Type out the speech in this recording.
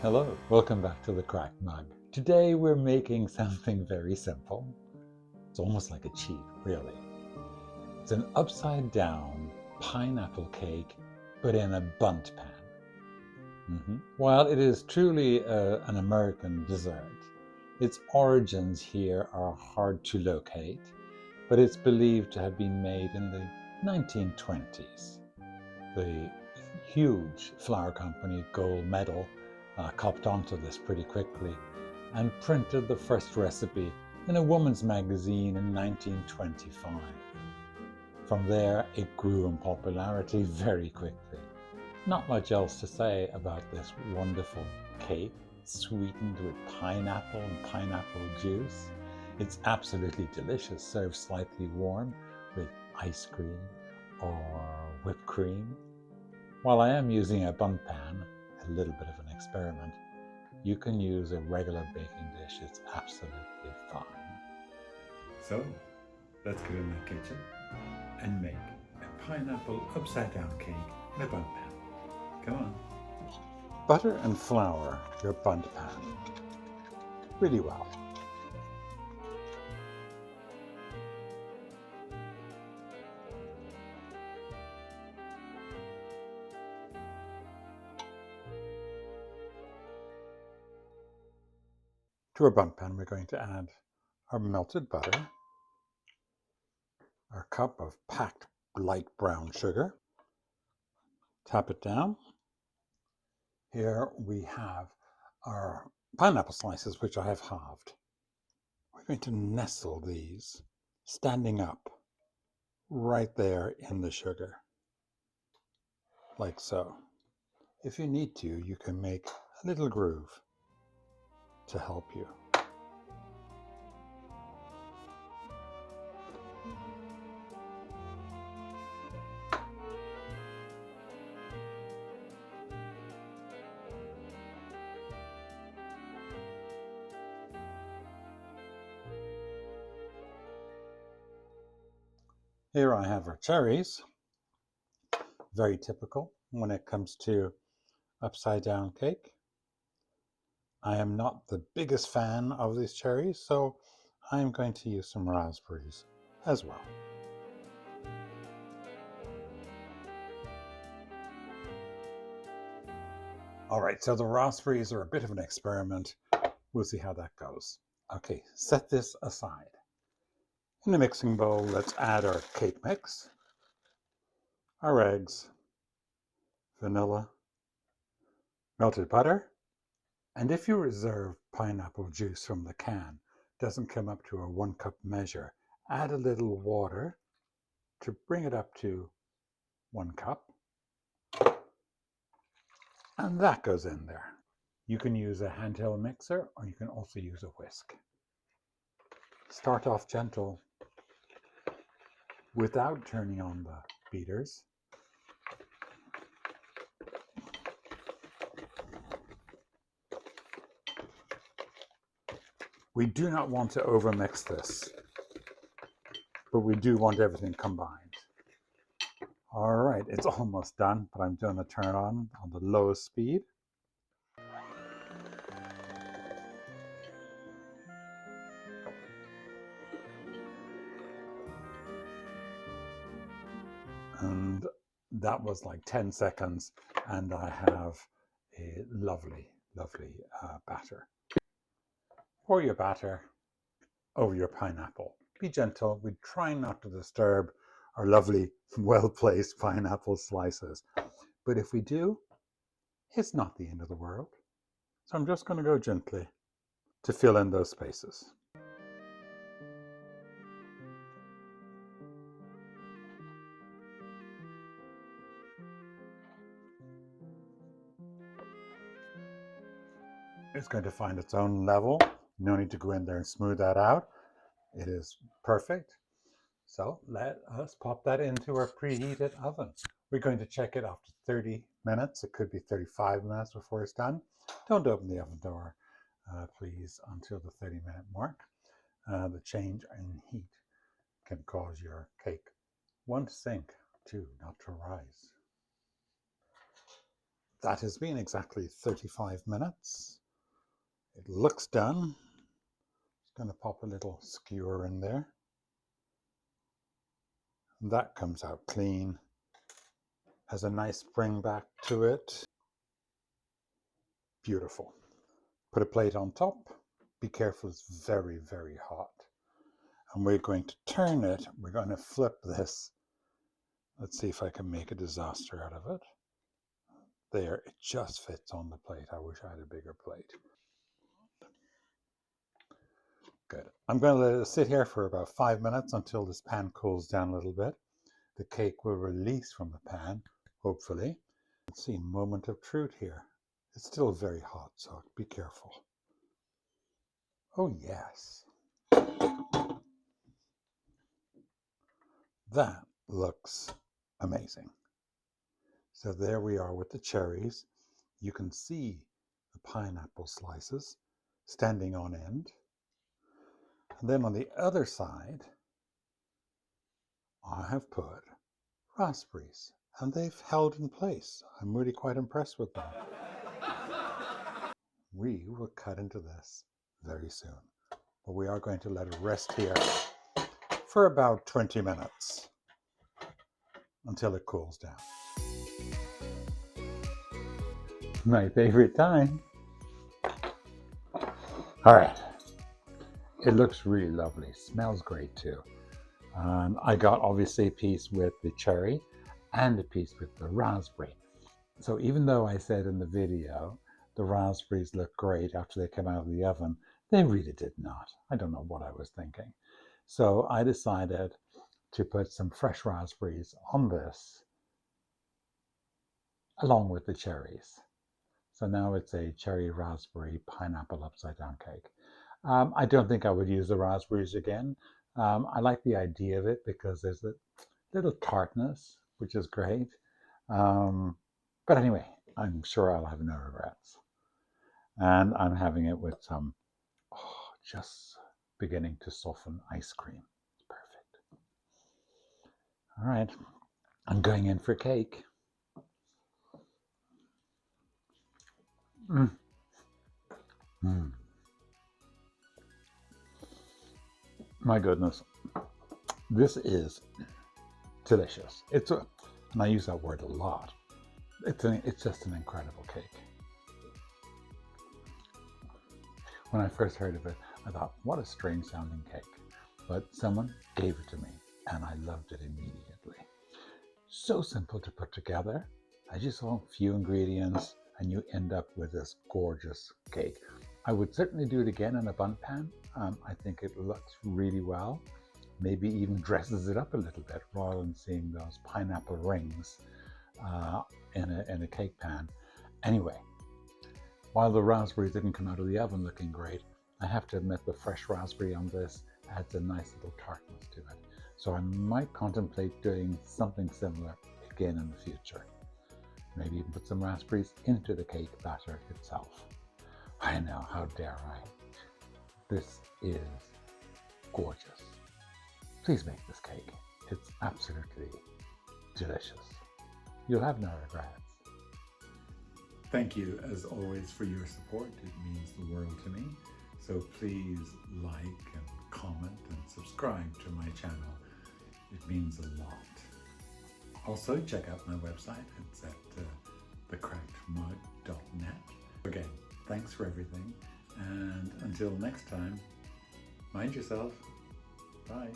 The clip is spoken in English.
Hello, welcome back to the Cracked Mug. Today we're making something very simple. It's almost like a cheat, really. It's an upside down pineapple cake, but in a Bundt pan. While it is truly an American dessert, its origins here are hard to locate, but it's believed to have been made in the 1920s. The huge flour company, Gold Medal, copped onto this pretty quickly and printed the first recipe in a woman's magazine in 1925. From there, it grew in popularity very quickly. Not much else to say about this wonderful cake, sweetened with pineapple and pineapple juice. It's absolutely delicious, served slightly warm with ice cream or whipped cream. While I am using a Bundt pan, a little bit of an experiment, you can use a regular baking dish. It's absolutely fine. So let's get in the kitchen and make a pineapple upside down cake in a Bundt pan. Come on. Butter and flour your Bundt pan really well. To our Bundt pan, we're going to add our melted butter, our cup of packed light brown sugar. Tap it down. Here we have our pineapple slices, which I have halved. We're going to nestle these, standing up right there in the sugar, like so. If you need to, you can make a little groove to help you. Here I have our cherries, very typical when it comes to upside down cake. I am not the biggest fan of these cherries, so I'm going to use some raspberries as well. All right, so the raspberries are a bit of an experiment. We'll see how that goes. Okay, set this aside. In the mixing bowl, let's add our cake mix, our eggs, vanilla, melted butter, and if you reserve pineapple juice from the can, doesn't come up to a 1 cup measure, add a little water to bring it up to 1 cup, and that goes in there. You can use a handheld mixer, or you can also use a whisk. Start off gentle without turning on the beaters. We do not want to overmix this, but we do want everything combined. All right, it's almost done, but I'm going to turn on the lowest speed. And that was like 10 seconds, and I have a lovely, lovely batter. Pour your batter over your pineapple. Be gentle. We try not to disturb our lovely, well-placed pineapple slices. But if we do, it's not the end of the world. So I'm just going to go gently to fill in those spaces. It's going to find its own level. No need to go in there and smooth that out. It is perfect. So let us pop that into our preheated oven. We're going to check it after 30 minutes. It could be 35 minutes before it's done. Don't open the oven door, please, until the 30-minute mark. The change in heat can cause your cake, one, to sink, two, not to rise. that has been exactly 35 minutes. It looks done. Just going to pop a little skewer in there. And that comes out clean. Has a nice spring back to it. Beautiful. Put a plate on top. Be careful, it's very, very hot. And we're going to turn it. We're going to flip this. Let's see if I can make a disaster out of it. There, it just fits on the plate. I wish I had a bigger plate. Good. I'm going to let it sit here for about 5 minutes until this pan cools down a little bit. The cake will release from the pan, hopefully. Let's see, moment of truth here. It's still very hot, so be careful. Oh, yes. That looks amazing. So there we are with the cherries. You can see the pineapple slices standing on end. And then on the other side, I have put raspberries, and they've held in place. I'm really quite impressed with them. We will cut into this very soon, but we are going to let it rest here for about 20 minutes until it cools down. My favorite time. All right. It looks really lovely. Smells great too. I got obviously a piece with the cherry and a piece with the raspberry. So even though I said in the video the raspberries look great after they come out of the oven, they really did not. I don't know what I was thinking. So I decided to put some fresh raspberries on this along with the cherries. So now it's a cherry raspberry pineapple upside down cake. I don't think I would use the raspberries again. I like the idea of it because there's a little tartness, which is great. But anyway, I'm sure I'll have no regrets. And I'm having it with some, just beginning to soften ice cream. It's perfect. All right, I'm going in for cake. Mm. Mm. My goodness, this is delicious. And I use that word a lot. It's just an incredible cake. When I first heard of it, I thought, what a strange sounding cake. But someone gave it to me and I loved it immediately. So simple to put together. As you saw, few ingredients and you end up with this gorgeous cake. I would certainly do it again in a Bundt pan. I think it looks really well. Maybe even dresses it up a little bit rather than seeing those pineapple rings in a cake pan. Anyway, while the raspberries didn't come out of the oven looking great, I have to admit the fresh raspberry on this adds a nice little tartness to it. So I might contemplate doing something similar again in the future. Maybe even put some raspberries into the cake batter itself. I know, how dare I? This is gorgeous. Please make this cake. It's absolutely delicious. You'll have no regrets. Thank you, as always, for your support. It means the world to me. So please like and comment and subscribe to my channel. It means a lot. Also, check out my website. It's at thecrackedmug.net. Again, thanks for everything. And until next time, mind yourself. Bye.